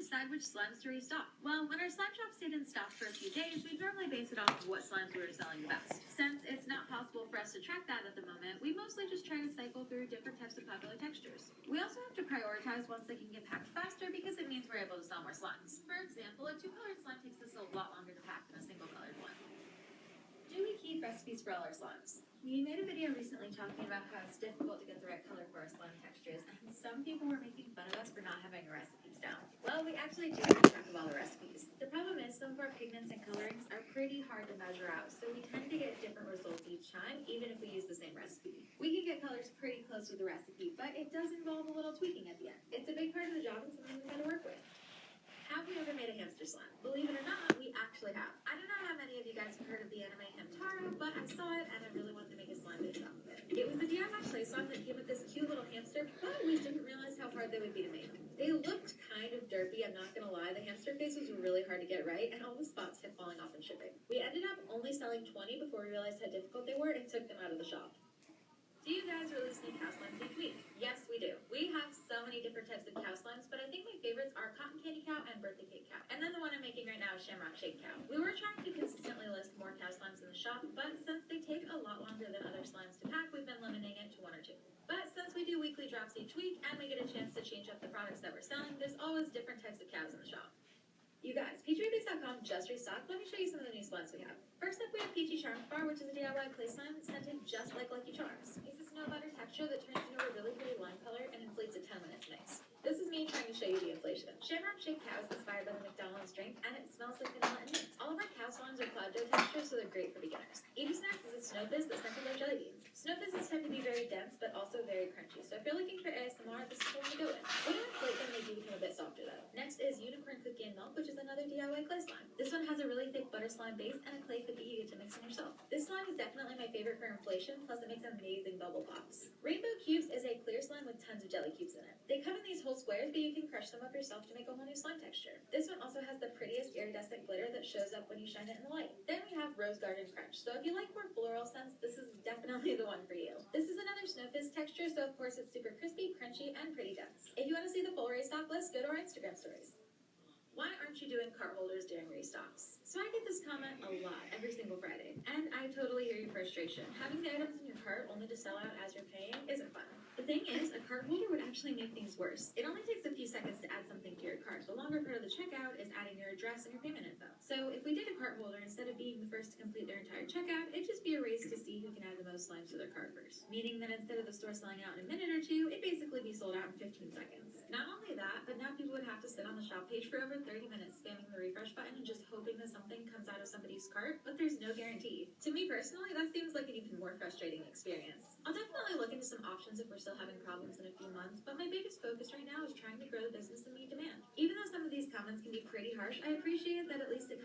decide which slimes to restock? Well, when our slime shop stayed in stock for a few days, we'd normally base it off of what slimes we were selling the best. Since it's not possible for us to track that at the moment, we mostly just try to cycle through different types of popular textures. We also have to prioritize ones that can get packed faster because it means we're able to sell more slimes. For example, a two-colored slime takes us a lot longer to pack than a single-colored one. Do we keep recipes for all our slimes? We made a video recently talking about how it's difficult to get the right color for our slime textures, and some people were making fun of us for not having our recipes down. Well, we actually do keep track of all the recipes. The problem is some of our pigments and colorings are pretty hard to measure out, so we tend to get different results each time, even if we use the same recipe. We can get colors pretty close to the recipe, but it does involve a little tweaking at the end. It's a big part of the job and something we've got to work with. Have we ever made a hamster slime? Believe it or not, we actually have. I don't know how many of you guys have heard of the anime Hamtaro, but I saw it and I really wanted to make a slime based off of it. It was a DIY play slime that came with this cute little hamster, but we didn't realize how hard they would be to make. They looked kind of derpy, I'm not gonna lie. The hamster faces were really hard to get right, and all the spots kept falling off in shipping. We ended up only selling 20 before we realized how difficult they were and took them out of the shop. Do you guys release new cow slimes each week? Yes, we do. We have so many different types of cow slimes, but I think my favorites are cotton candy cow and birthday cake cow. And then the one I'm making right now is shamrock shake cow. We were trying to consistently list more cow slimes in the shop, but since they take a lot longer than other slimes to pack, we've been limiting it to 1 or 2. But since we do weekly drops each week and we get a chance to change up the products that we're selling, there's always different types of cows in the shop. You guys, Peachybabys.com just restocked. Let me show you some of the new slimes we have. First up, we have Peachy Charms Bar, which is a DIY clay slime scented just like Lucky Charms. It's a snow butter texture that turns into a really pretty lime color and inflates at 10 minutes mix. This is me trying to show you the inflation. Shamrock Shake Cow is inspired by the McDonald's drink, and it smells like vanilla and mint. All of our cow slimes are cloud dough texture, so they're great for beginners. 80 Snacks is a snow fizz that's scented like jelly beans. Snow fizzes tend to be very dense, but also very crunchy, so if you're looking for ASMR, this is the one to go with. When you inflate them, they do become a bit softer though. Next is Unicorn Cookie and Milk, which is another DIY clay slime. This one has a really thick butter slime base and a clay cookie you get to mix in yourself. This slime is definitely my favorite for inflation, plus it makes amazing bubble pops. Rainbow Cubes is a clear slime with tons of jelly cubes in it. They come in these whole squares, but you can crush them up yourself to make a whole new slime texture. This one also has the prettiest iridescent glitter that shows up when you shine it in the light. Then we have Rose Garden Crunch. So if you like more floral scents, this is definitely the one for you. This is another snow fizz texture, so of course it's super crispy, crunchy, and pretty dense. If you want to see the full restock list, go to our Instagram stories. Why aren't you doing cart holders during restocks? So I get this comment a lot every single Friday, and I totally hear your frustration. Having the items in your cart only to sell out as you're paying isn't fun. The thing is, a cart holder would actually make things worse. It only takes a few seconds to add something to your cart. The longer part of the checkout is adding your address and your payment info. So if we did a cart holder, instead of being the first to complete their entire checkout, it'd just be a race to see who can add the most slimes to their cart first. Meaning that instead of the store selling out in a minute or two, it'd basically be sold out in 15 seconds. Not only that, but now people would have to sit on the shop page for over 30 minutes spamming the refresh button and just hoping that something comes out of somebody's cart, but there's no guarantee. To me personally, that seems like an even more frustrating experience. I'll definitely look into some options if we're still having problems in a few months, but my biggest focus right now is trying to grow the business and meet demand. Even though some of these comments can be pretty harsh, I appreciate that at least it